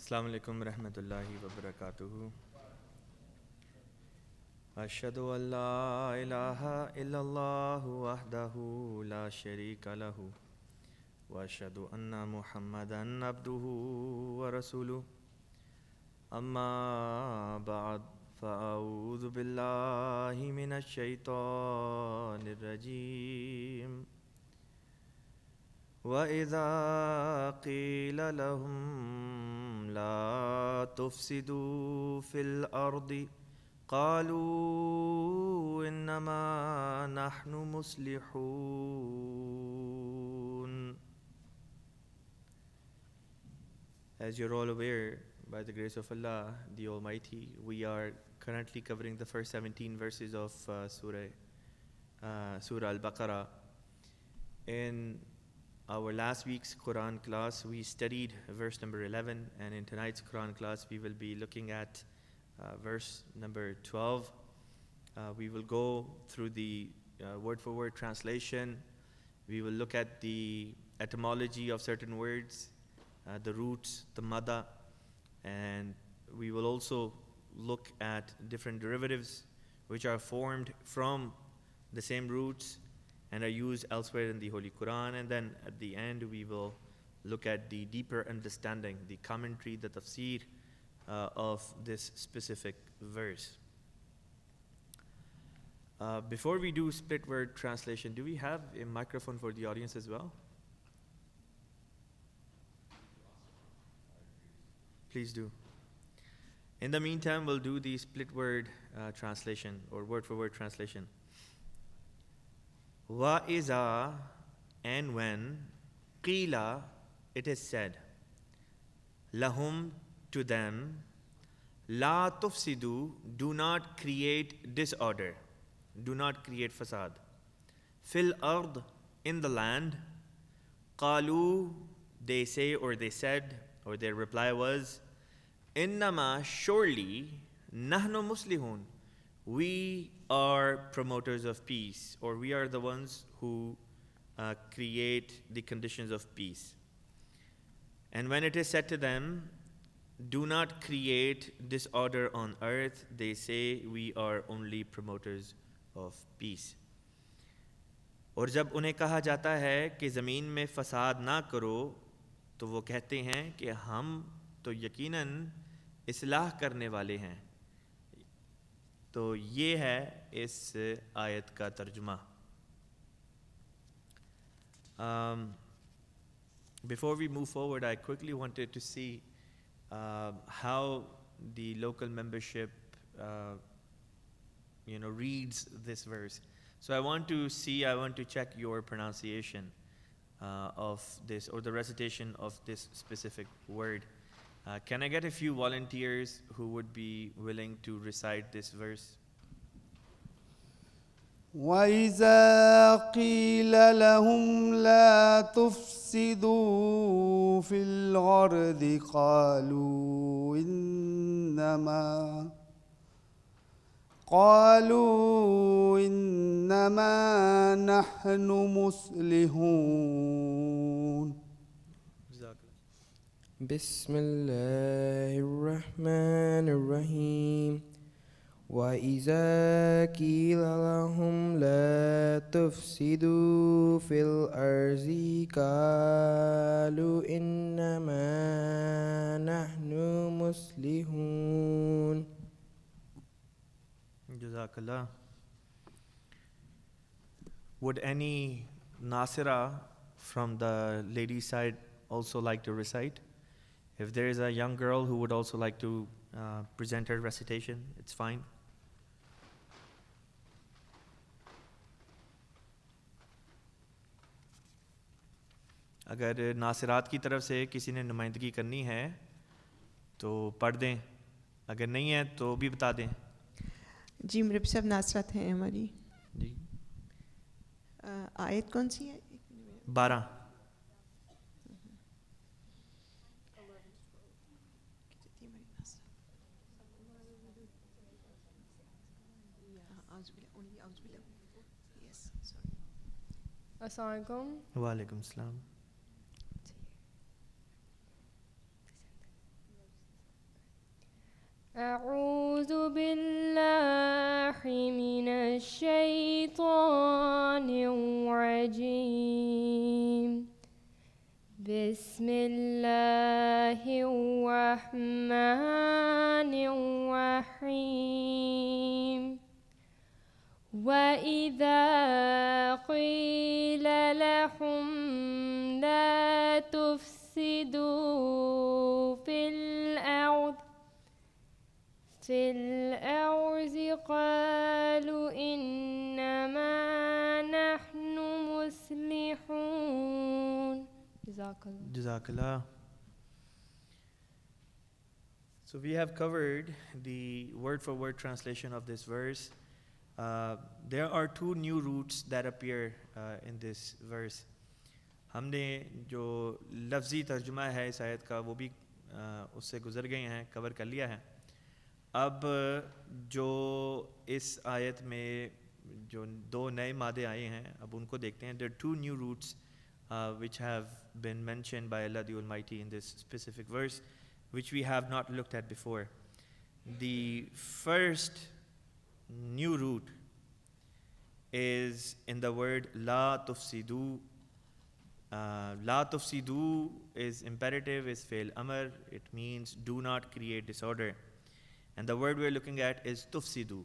السلام علیکم ورحمۃ اللہ وبرکاتہ. اشہد ان لا الہ الا اللہ وحدہ لا شریک لہ واشہد ان محمدا عبدہ ورسولہ. اما بعد فاعوذ باللہ من الشیطان الرجیم. وَإِذَا قِيلَ لَهُمْ لَا تُفْسِدُوا فِي الْأَرْضِ قَالُوا إِنَّمَا نَحْنُ مُصْلِحُونَ. As you're all aware, by the grace of Allah, the Almighty, we are currently covering the first 17 verses of Surah al-Baqarah. In our last week's Qur'an class, we studied verse number 11, and in tonight's Qur'an class, we will be looking at verse number 12. We will go through the word-for-word translation. We will look at the etymology of certain words, the roots, the madda, and we will also look at different derivatives which are formed from the same roots and are used elsewhere in the Holy Qur'an. And then at the end we will look at the deeper understanding, the commentary, the tafsir of this specific verse. Before we do split word translation, do we have a microphone for the audience as well? Please do. In the meantime, we'll do the split word translation or word for word translation. وَإِذَا, and when, قِيلَ, it is said, lahum, to them, la tufsidu, do not create disorder, do not create fasad, fil ard, in the land, qalu, they say or they said, or their reply was, innama, surely, nahnu muslihun, we are promoters of peace, or we are the ones who create the conditions of peace. And when it is said to them, do not create disorder on earth, they say we are only promoters of peace. اور جب انہیں کہا جاتا ہے کہ زمین میں فساد نہ کرو تو وہ کہتے ہیں کہ ہم تو یقیناً اصلاح کرنے والے ہیں. تو یہ ہے اس آیت کا ترجمہ. Before we move forward, I quickly wanted to see how the local membership reads this verse. So I want to check your pronunciation of this, or the recitation of this specific word. Can I get a few volunteers who would be willing to recite this verse? وَإِذَا قِيلَ لَهُمْ لَا تُفْسِدُوا فِي الْأَرْضِ قَالُوا إِنَّمَا نَحْنُ مُصْلِحُونَ. بسم الله الرحمن الرحيم. وَإِذَا قِيلَ لَهُمْ لَا تُفْسِدُوا فِي الْأَرْضِ قَالُوا إِنَّمَا نَحْنُ مُصْلِحُونَ. Jazakallah. Would any Nasira from the ladies' side also like to recite? If there is a young girl who would also like to present her recitation, it's fine. اگر ناصرات کی طرف سے کسی نے نمائندگی کرنی ہے تو پڑھ دیں, اگر نہیں ہے تو بھی بتا دیں. جی مرب صاحب ناصرات ہیں ہماری. جی آیت کون سی ہے؟ 12. السلام علیکم. وعلیکم السلام. أعوذ بالله من الشيطان الرجيم بسم الله الرحمن الرحيم وإذا قيل لهم لا تفسدوا في الأرض قالوا إنما نحن مصلحون Jazakallah. So we have covered the word-for-word translation of this verse. There are two new roots that appear in this verse. हमने जो लफ्ज़ी तर्जुमा है इस आयत का वो भी उससे गुज़र गए हैं, कवर कर लिया है. अब जो इस आयत में जो दो नए मादे आए हैं अब उनको देखते हैं. There are two new roots which have been mentioned by Allah the Almighty in this specific verse, which we have not looked at before. The first new root is in the word la tufsidu. La tufsidu is imperative, is fail amr. It means do not create disorder. And the word we're looking at is tufsidu.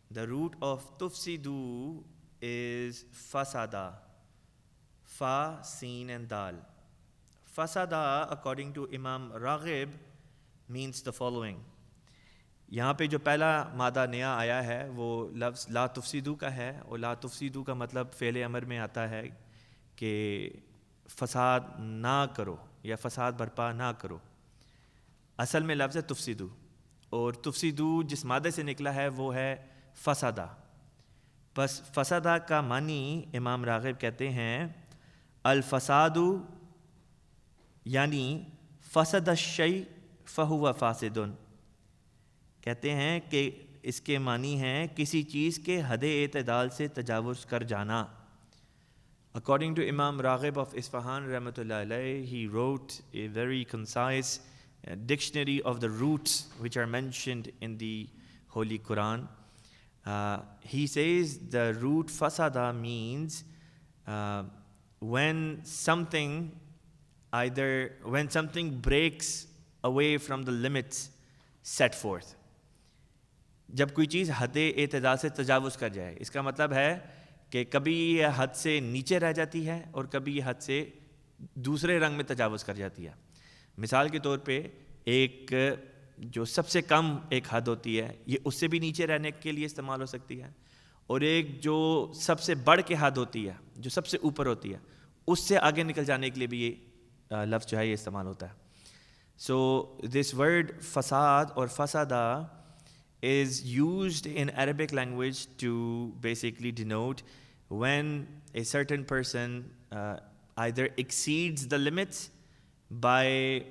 The root of tufsidu is fasada. Fa, Sin and Dal. Fasada, according to Imam Raghib, means the following. यहाँ पे जो पहला मादा नया आया है वो लफ्ज़ ला तुफसीदू का है और ला तुफसीदू का मतलब फ़ेल अमर में आता है कि फ़साद ना करो या फ़साद बर्पा ना करो. असल में लफ्ज़ है तुफसीदू और तुफसीदू जिस मादे से निकला है वो है फ़सादा. बस फ़सादा का मानी इमाम राग़िब कहते हैं अल-फ़सादु यानी फ़सद शै फ़हुवा फ़ासिदुन. कहते हैं कि इसके मानी हैं किसी चीज़ के हद-ए-इत्दाल से तजावुज़ कर जाना. According to Imam Raghib of Isfahan rahmatullah alayhi, he wrote a very concise dictionary of the roots which are mentioned in the Holy Qur'an. He says the root fasada means when something breaks away from the limits set forth. जब कोई चीज़ हद-ए-इत्दाल से तजावुज़ कर जाए, इसका मतलब है कि कभी ये हद से नीचे रह जाती है और कभी ये हद से दूसरे रंग में तजावुज़ कर जाती है. मिसाल के तौर पे एक जो सबसे कम एक हद होती है ये उससे भी नीचे रहने के लिए इस्तेमाल हो सकती है और एक जो सबसे बढ़ के हद होती है जो सबसे ऊपर होती है उससे आगे निकल जाने के लिए भी ये लफ्ज़ जो है ये इस्तेमाल होता है. सो दिस वर्ड फसाद और फसादा is used in Arabic language to basically denote when a certain person either exceeds the limits by,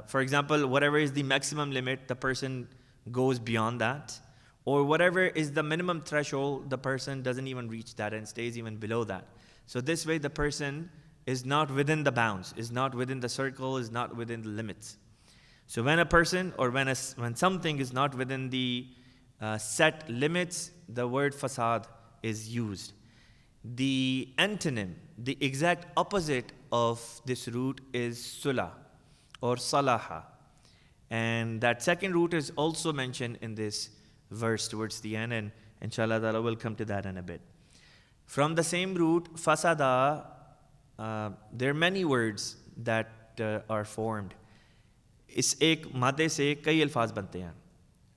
for example, whatever is the maximum limit, the person goes beyond that, or whatever is the minimum threshold, the person doesn't even reach that and stays even below that. So this way the person is not within the bounds, is not within the circle, is not within the limits. So when a person or when something is not within the set limits, the word fasad is used. The antonym, the exact opposite of this root is sulah or salaha. And that second root is also mentioned in this verse towards the end, and inshallah ta'ala we'll come to that in a bit. From the same root, fasada, there are many words that are formed. इस एक मादे से कई अल्फाज बनते हैं.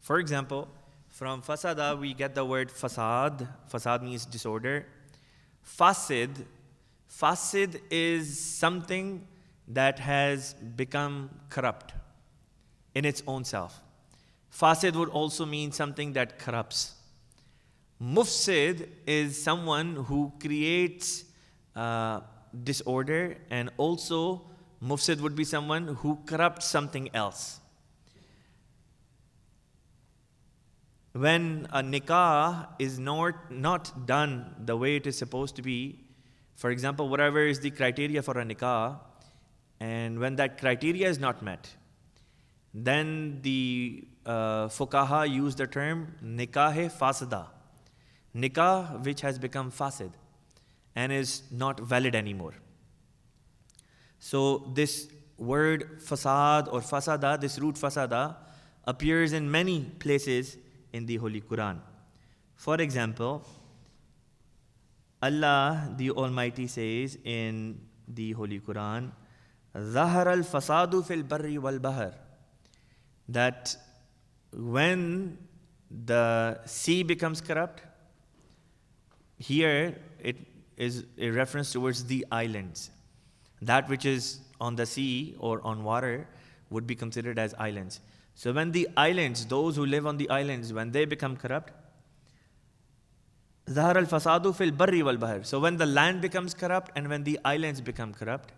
For example, from fasada we get the word fasad. Fasad means disorder. Fasid is something that has become corrupt in its own self. Fasid would also mean something that corrupts. Mufsid is someone who creates disorder, and also Mufsid would be someone who corrupts something else. When a nikah is not done the way it is supposed to be, for example, whatever is the criteria for a nikah, and when that criteria is not met, then the fuqaha use the term nikah fasida, nikah which has become fasid and is not valid anymore. So this word fasad or fasada, this root fasada, appears in many places in the Holy Qur'an. For example, Allah the Almighty says in the Holy Qur'an, ظَهَرَ الْفَسَادُ فِي الْبَرِّ وَالْبَحْرِ, that when the sea becomes corrupt, here it is a reference towards the islands. That which is on the sea or on water would be considered as islands. So when the islands, those who live on the islands, when they become corrupt, ظَهَرَ الْفَسَادُ فِي الْبَرِّ وَالْبَحْرِ, so when the land becomes corrupt and when the islands become corrupt,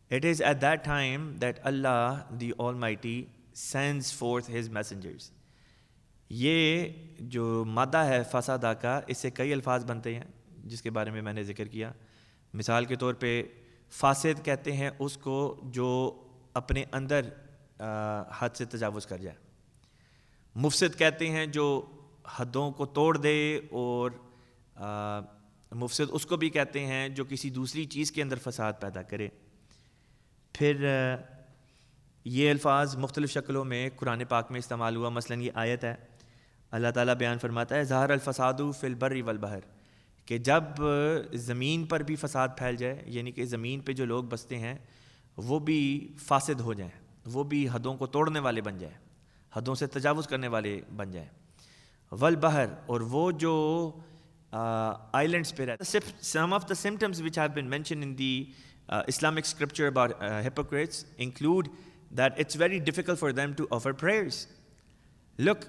it is at that time that Allah the Almighty sends forth His messengers. ये जो मादा है फसादा का, इससे कई अल्फाज बनते हैं जिसके बारे में मैंने जिक्र किया. मिसाल के तौर पे फासिद कहते हैं उसको जो अपने अंदर हद से तजावुज़ कर जाए. मुफसिद कहते हैं जो हदों को तोड़ दे, और मुफसिद उसको भी कहते हैं जो किसी दूसरी चीज़ के अंदर फसाद पैदा करे. फिर ये अल्फाज मुख्तलिफ़ शक्लों में कुरान पाक में इस्तेमाल हुआ. मसलन ये आयत है, अल्लाह ताला बयान फरमाता है ज़हर अल-फसादु फ़िल बर्रि वल बहर, कि जब ज़मीन पर भी फ़साद फैल जाए, यानी कि ज़मीन पे जो लोग बसते हैं वो भी फासिद हो जाएं, वो भी हदों को तोड़ने वाले बन जाएं, हदों से तजावुज़ करने वाले बन जाएं. वल बहर, और वो जो islands पे रहते. Some of the symptoms which have been mentioned in the Islamic scripture about hypocrites include that it's very difficult for them to offer prayers. Look,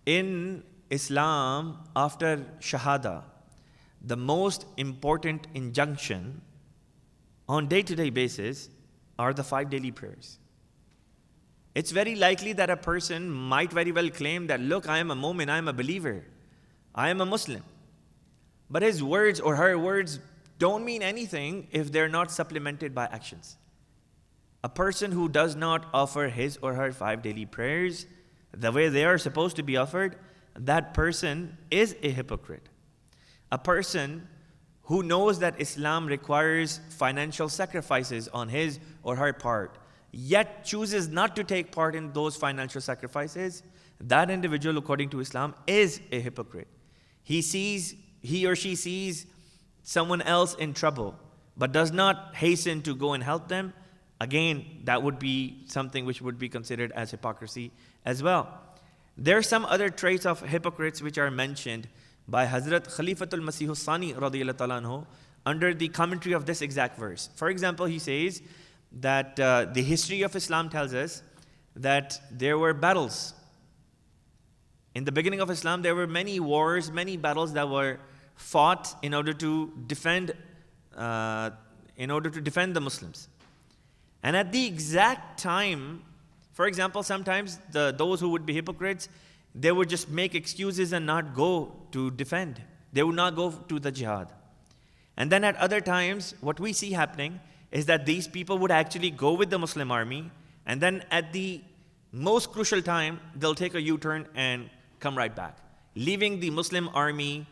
in Islam, after Shahada, the most important injunction on day-to-day basis are the 5 daily prayers. It's very likely that a person might very well claim that, look, I am a mu'min, I am a believer, I am a Muslim. But his words or her words don't mean anything if they're not supplemented by actions. A person who does not offer his or her 5 daily prayers the way they are supposed to be offered, that person is a hypocrite. A person who knows that Islam requires financial sacrifices on his or her part, yet chooses not to take part in those financial sacrifices, that individual, according to Islam, is a hypocrite. He or she sees someone else in trouble, but does not hasten to go and help them. Again, that would be something which would be considered as hypocrisy as well. There are some other traits of hypocrites which are mentioned by Hazrat Khalifatul Masih Sani radiyallahu ta'ala anhu under the commentary of this exact verse. For example, he says that the history of Islam tells us that there were battles. In the beginning of Islam, there were many wars, many battles that were fought in order to defend the Muslims. And at the exact time, for example, sometimes those who would be hypocrites, they would just make excuses and not go to defend. They would not go to the jihad. And then at other times, what we see happening is that these people would actually go with the Muslim army, and then at the most crucial time, they'll take a U-turn and come right back, leaving the Muslim army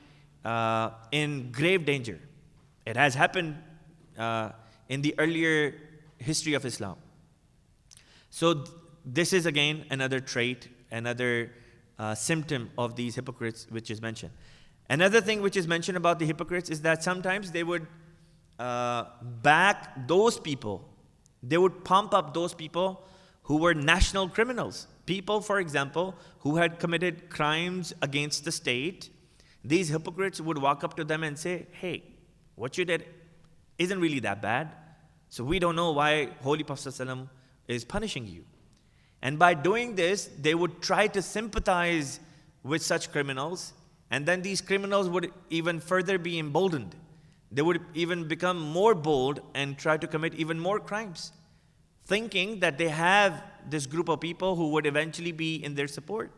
in grave danger. It has happened in the earlier history of Islam. So this is again another trait, another symptom of these hypocrites which is mentioned. Another thing which is mentioned about the hypocrites is that sometimes they would back those people, they would pump up those people who were national criminals. People, for example, who had committed crimes against the state. These hypocrites would walk up to them and say, hey, what you did isn't really that bad. So we don't know why Holy Prophet ﷺ is punishing you. And by doing this, they would try to sympathize with such criminals. And then these criminals would even further be emboldened. They would even become more bold and try to commit even more crimes, thinking that they have this group of people who would eventually be in their support.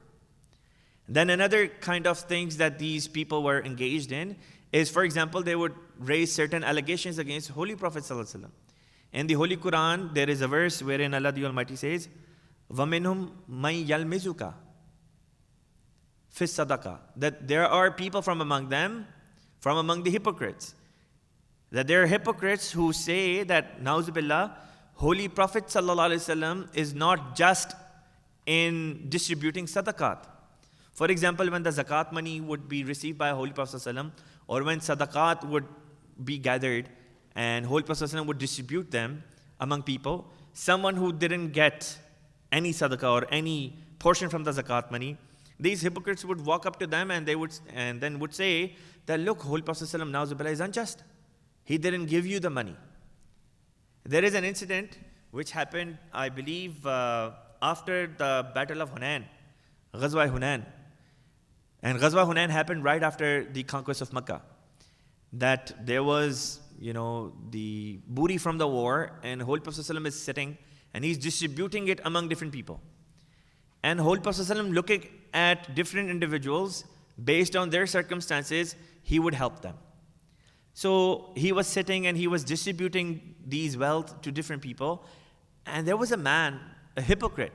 Then another kind of things that these people were engaged in is, for example, they would raise certain allegations against Holy Prophet ﷺ. In the Holy Quran, there is a verse wherein Allah the Almighty says, وَمِنْهُمْ مَنْ يَلْمِزُكَ فِي الصَّدَقَةِ, that there are people from among them, from among the hypocrites, that there are hypocrites who say that, na'uzubillah, Holy Prophet ﷺ is not just in distributing sadaqat. For example, when the zakat money would be received by Holy Prophet ﷺ, or when sadaqat would be gathered and Holy Prophet ﷺ would distribute them among people, someone who didn't get any sadaqah or any portion from the zakat money, these hypocrites would walk up to them and then would say that, look, Holy Prophet ﷺ, na'uzubillah, is unjust. He didn't give you the money. There is an incident which happened, I believe, after the Battle of Hunain, Ghazwa Hunain. And Ghazwa Hunain happened right after the conquest of Makkah. That there was, the booty from the war, and Holy Prophet ﷺ is sitting and he's distributing it among different people. And Holy Prophet ﷺ, looking at different individuals, based on their circumstances, he would help them. So he was sitting and he was distributing these wealth to different people. And there was a man, a hypocrite,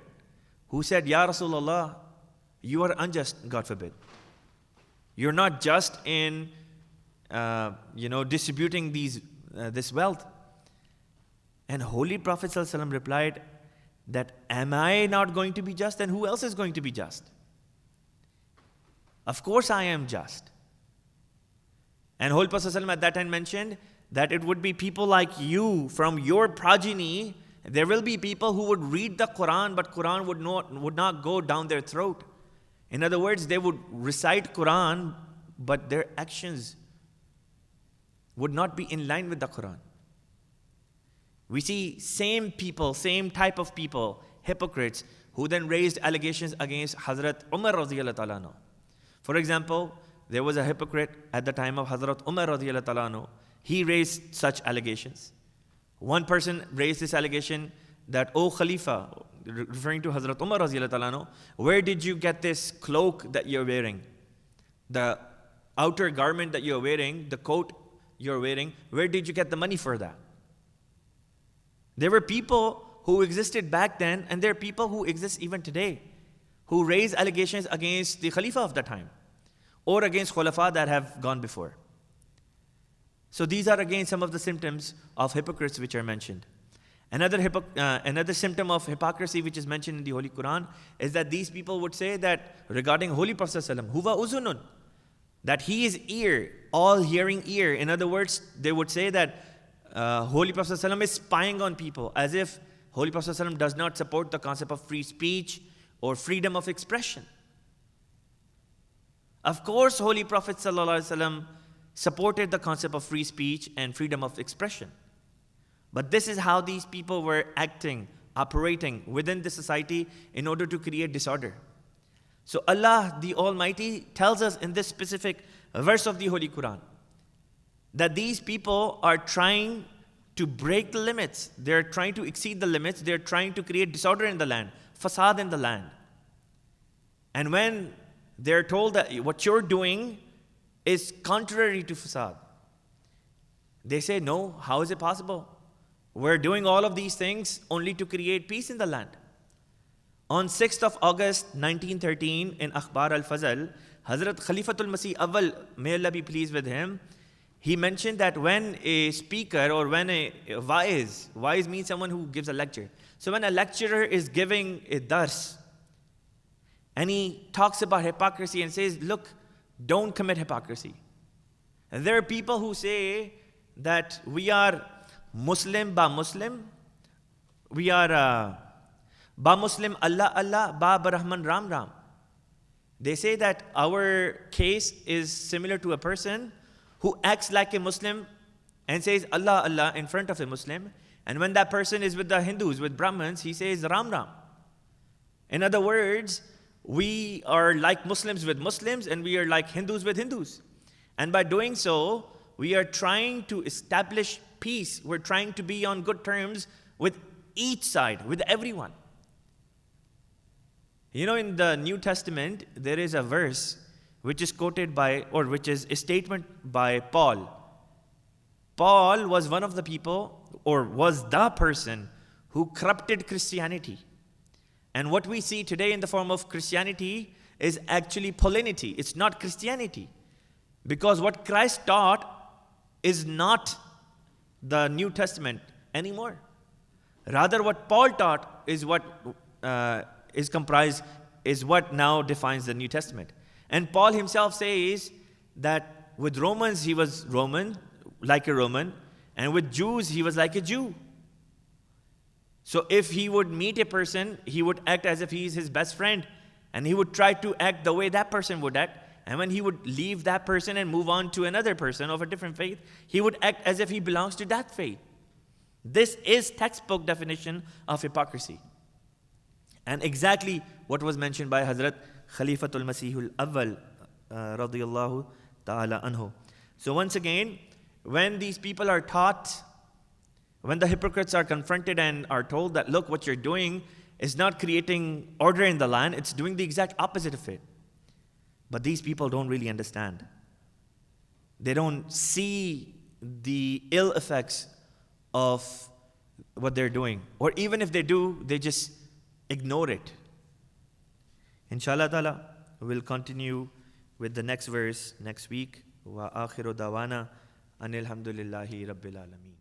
who said, Ya Rasulullah, you are unjust, God forbid. You're not just in, distributing this wealth. And Holy Prophet ﷺ replied that, am I not going to be just? Then who else is going to be just? Of course I am just. And Holy Prophet ﷺ at that time mentioned that it would be people like you, from your progeny. There will be people who would read the Qur'an, but Qur'an would not go down their throat. In other words, they would recite Qur'an, but their actions would not be in line with the Qur'an. We see same people, same type of people, hypocrites, who then raised allegations against Hazrat Umar radiyallahu ta'ala anhu. For example, there was a hypocrite at the time of Hazrat Umar radiyallahu ta'ala anhu. He raised such allegations. One person raised this allegation that, "O Khalifa," referring to Hazrat Umar radiyallahu ta'ala anhu, "where did you get this cloak that you're wearing? The outer garment that you're wearing, the coat you're wearing, where did you get the money for that?" There were people who existed back then, and there are people who exist even today, who raise allegations against the Khalifa of the time, or against Khulafa that have gone before. So these are again some of the symptoms of hypocrites which are mentioned. Another symptom of hypocrisy which is mentioned in the Holy Quran is that these people would say that regarding Holy Prophet ﷺ, huwa uzunun, that he is ear, all hearing ear. In other words, they would say that Holy Prophet ﷺ is spying on people, as if Holy Prophet ﷺ does not support the concept of free speech or freedom of expression. Of course, Holy Prophet ﷺ supported the concept of free speech and freedom of expression. But this is how these people were acting, operating within the society in order to create disorder. So Allah, the Almighty, tells us in this specific verse of the Holy Quran that these people are trying to break the limits. They're trying to exceed the limits. They're trying to create disorder in the land, fasad in the land. And when they're told that what you're doing is contrary to fasad, they say, no, how is it possible? We're doing all of these things only to create peace in the land. On 6th of August 1913 in Akhbar al-Fazl, Hazrat Khalifatul Masih Awwal, may Allah be pleased with him, he mentioned that when a speaker or when a wise means someone who gives a lecture. So when a lecturer is giving a dars and he talks about hypocrisy and says, look, don't commit hypocrisy. And there are people who say that we are Muslim ba Muslim, we are ba Muslim Allah Allah, ba Brahman Ram Ram. They say that our case is similar to a person who acts like a Muslim and says Allah Allah in front of a Muslim, and when that person is with the Hindus, with Brahmins, he says Ram Ram. In other words, we are like Muslims with Muslims and we are like Hindus with Hindus. And by doing so, we are trying to establish peace. We're trying to be on good terms with each side, with everyone. You know, in the New Testament, there is a verse which is quoted by, or which is a statement by Paul. Paul was one of the people, or was the person, who corrupted Christianity. And what we see today in the form of Christianity is actually Paulinity. It's not Christianity. Because what Christ taught is not the New Testament anymore. Rather, what Paul taught is what is what now defines the New Testament. And Paul himself says that with Romans, he was Roman, like a Roman, and with Jews, he was like a Jew. So if he would meet a person, he would act as if he is his best friend, and he would try to act the way that person would act. And when he would leave that person and move on to another person of a different faith, he would act as if he belongs to that faith. This is textbook definition of hypocrisy. And exactly what was mentioned by Hazrat Khalifatul Masihul Awwal radiyallahu ta'ala anhu. So once again, when these people are taught, when the hypocrites are confronted and are told that, look, what you're doing is not creating order in the land, it's doing the exact opposite of it. But these people don't really understand. They don't see the ill effects of what they're doing. Or even if they do, they just ignore it. Inshallah ta'ala, we'll continue with the next verse next week. Wa akhiru dawana anil hamdulillahi rabbil alameen.